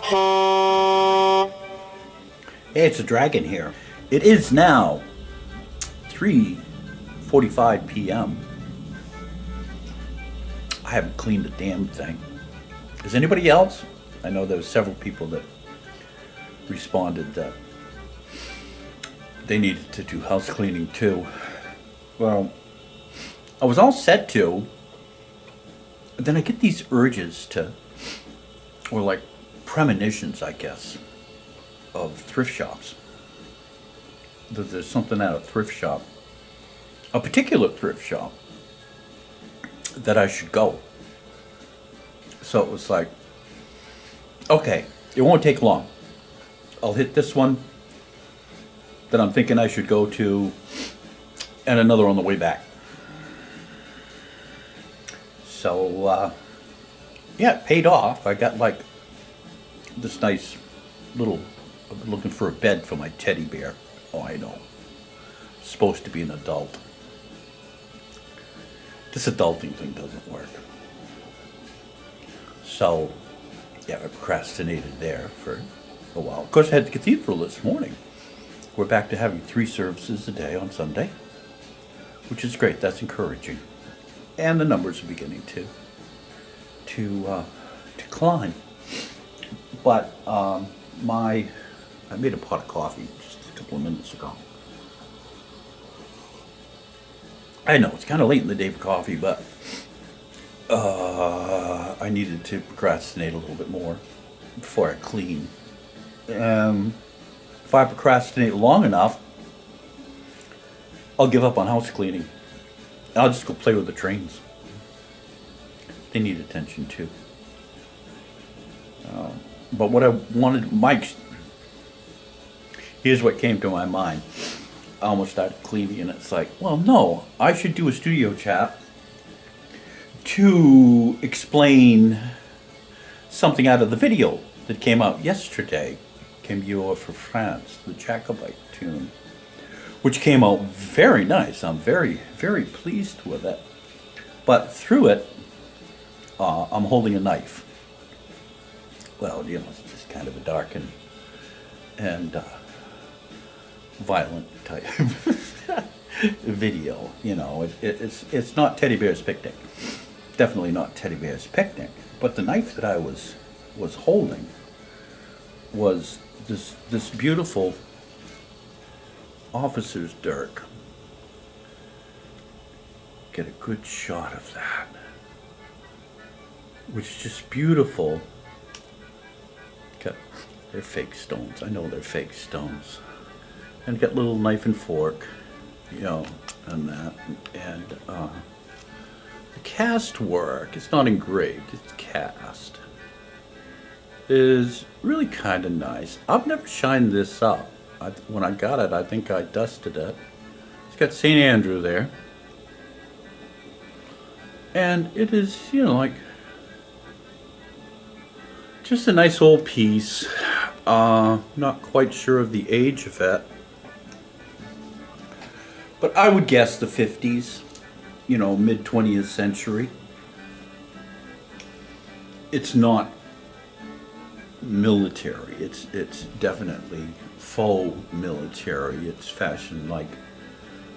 Hey, it's a dragon here. It is now 3:45 p.m. I haven't cleaned a damn thing. Is anybody else? I know there were several people that responded that they needed to do house cleaning too. Well, I was all set to, then I get these urges to, or like premonitions, I guess, of thrift shops. There's something at a thrift shop, a particular thrift shop, that I should go. So it was like, okay, it won't take long. I'll hit this one that I'm thinking I should go to, and another on the way back. So, yeah, it paid off. I got like this nice little, I've been looking for a bed for my teddy bear. Oh, I know. Supposed to be an adult. This adulting thing doesn't work. So, yeah, I procrastinated there for a while. Of course, I had the cathedral this morning. We're back to having 3 services a day on Sunday, which is great. That's encouraging. And the numbers are beginning to climb. But I made a pot of coffee just a couple of minutes ago. I know it's kind of late in the day for coffee, but I needed to procrastinate a little bit more before I clean. If I procrastinate long enough, I'll give up on house cleaning. I'll just go play with the trains. They need attention too. But what I wanted, Mike, here's what came to my mind. I almost started cleaning, and it's like, well, no, I should do a studio chat to explain something out of the video that came out yesterday. Came you for France, the Jacobite tune, which came out very nice. I'm very, very pleased with it. But through it, I'm holding a knife. Well, you know, it's just kind of a dark and violent type video. You know, it's not Teddy Bear's Picnic. Definitely not Teddy Bear's Picnic. But the knife that I was holding was this beautiful officer's dirk. Get a good shot of that, which is just beautiful. Got, they're fake stones. I know they're fake stones. And got little knife and fork, you know, and that. And the cast work, it's not engraved, it's cast, is really kind of nice. I've never shined this up. When I got it, I think I dusted it. It's got St. Andrew there. And it is, you know, like, just a nice old piece. Not quite sure of the age of it. But I would guess the 50s, you know, mid 20th century. It's not military. It's definitely faux military. It's fashioned like,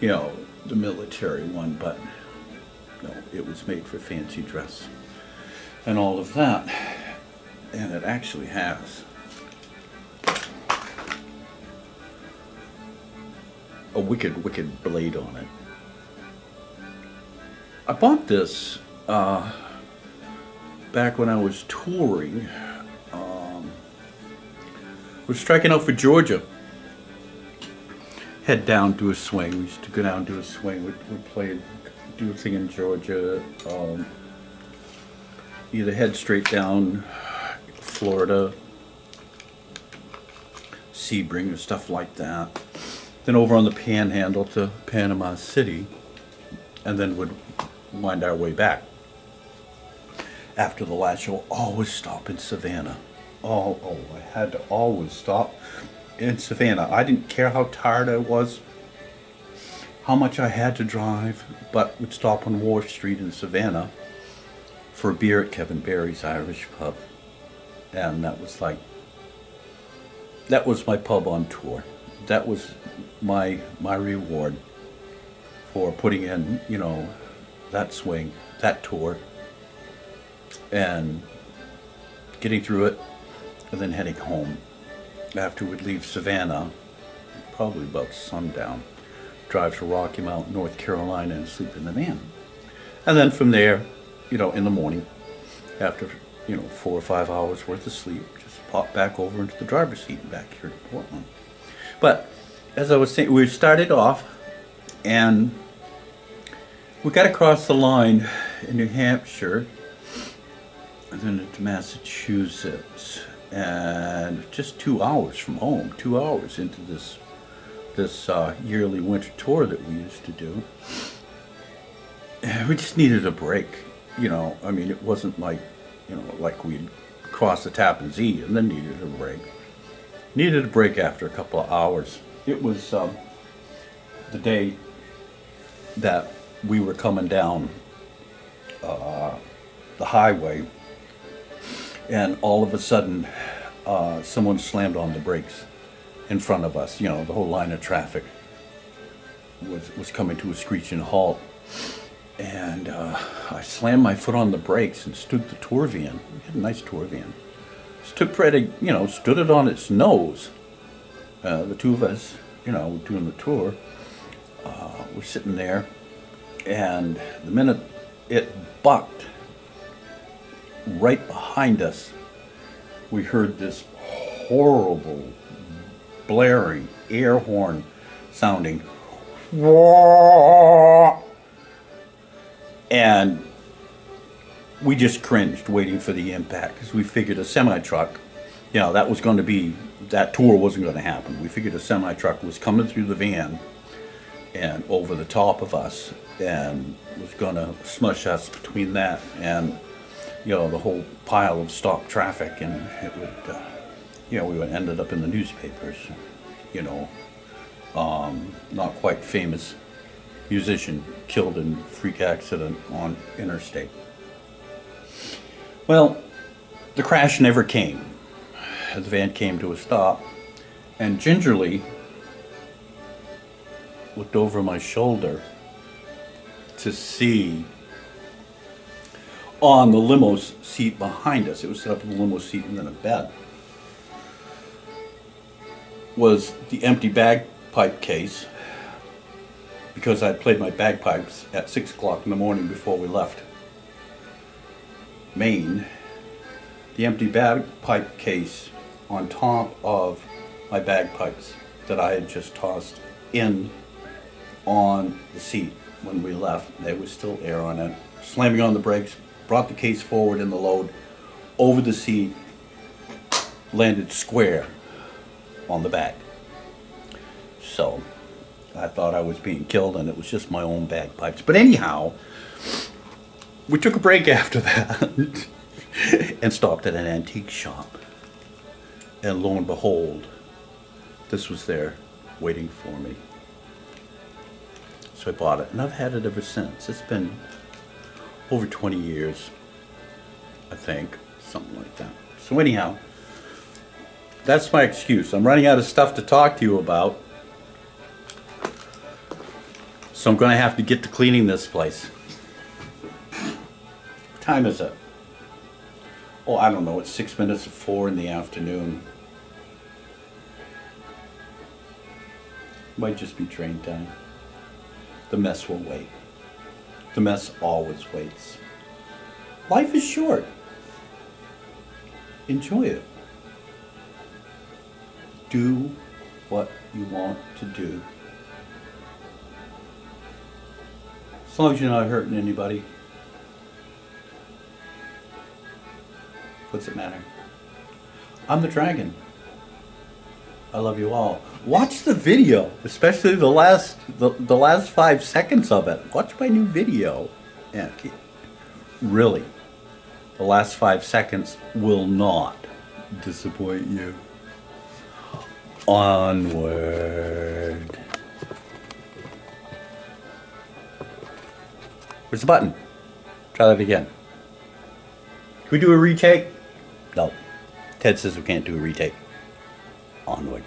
you know, the military one, but no, it was made for fancy dress and all of that. And it actually has a wicked, wicked blade on it. I bought this back when I was touring. We're striking out for Georgia. Head down, do a swing. We used to go down, do a swing. We'd play, do a thing in Georgia. Either head straight down Florida, Sebring or stuff like that. Then over on the Panhandle to Panama City, and then would wind our way back. After the last show, always stop in Savannah. Oh, I had to always stop in Savannah. I didn't care how tired I was, how much I had to drive, but would stop on Wharf Street in Savannah for a beer at Kevin Barry's Irish Pub. And that was like that was my pub on tour. That was my reward for putting in, you know, that swing, that tour, and getting through it, and then heading home. After we'd leave Savannah, probably about sundown, drive to Rocky Mount, North Carolina, and sleep in the van. And then from there, you know, in the morning, after, you know, 4 or 5 hours worth of sleep, just pop back over into the driver's seat and back here to Portland. But as I was saying, we started off and we got across the line in New Hampshire and then into Massachusetts, and just 2 hours from home, 2 hours into this yearly winter tour that we used to do. And we just needed a break, you know. I mean, it wasn't like, you know, like we'd cross the Tappan Zee and then needed a break. Needed a break after a couple of hours. It was the day that we were coming down the highway, and all of a sudden someone slammed on the brakes in front of us. You know, the whole line of traffic was coming to a screeching halt, and I slammed my foot on the brakes and stood the tour van. We had a nice tour van. Stood pretty, you know, stood it on its nose. The two of us, you know, doing the tour, we're sitting there, and the minute it bucked right behind us, we heard this horrible, blaring air horn sounding, and we just cringed waiting for the impact, because we figured a semi-truck, you know, that was going to be, that tour wasn't going to happen. We figured a semi-truck was coming through the van and over the top of us and was going to smush us between that and, you know, the whole pile of stopped traffic, and it would, you know, we would ended up in the newspapers, you know, not quite famous musician killed in freak accident on interstate. Well, the crash never came. The van came to a stop, and gingerly looked over my shoulder to see on the limo seat behind us, it was set up in a limo seat and then a bed, was the empty bagpipe case, because I'd played my bagpipes at 6 o'clock in the morning before we left Maine. The empty bagpipe case on top of my bagpipes that I had just tossed in on the seat when we left. There was still air on it. Slamming on the brakes, brought the case forward in the load, over the seat, landed square on the back. So I thought I was being killed, and it was just my own bagpipes. But anyhow, we took a break after that and stopped at an antique shop. And lo and behold, this was there waiting for me. So I bought it, and I've had it ever since. It's been over 20 years, I think, something like that. So anyhow, that's my excuse. I'm running out of stuff to talk to you about, so I'm going to have to get to cleaning this place. What time is it? Oh, I don't know. It's 6 minutes of 4 in the afternoon. Might just be train time. The mess will wait. The mess always waits. Life is short. Enjoy it. Do what you want to do. As long as you're not hurting anybody. What's it matter? I'm the dragon. I love you all. Watch the video, especially the last 5 seconds of it. Watch my new video. Yeah, really, the last 5 seconds will not disappoint you. Onward. Where's the button? Try that again. Can we do a retake? No. Ted says we can't do a retake. onward.